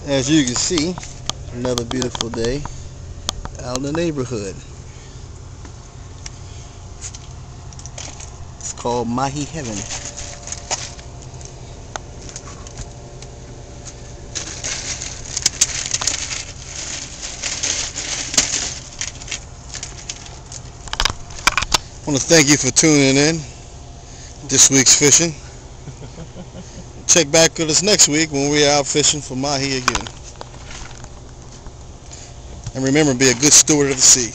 As you can see, another beautiful day out in the neighborhood. It's called Mahi Heaven. I want to thank you for tuning in this week's fishing. Check back with us next week when we're out fishing for mahi again. And remember, be a good steward of the sea.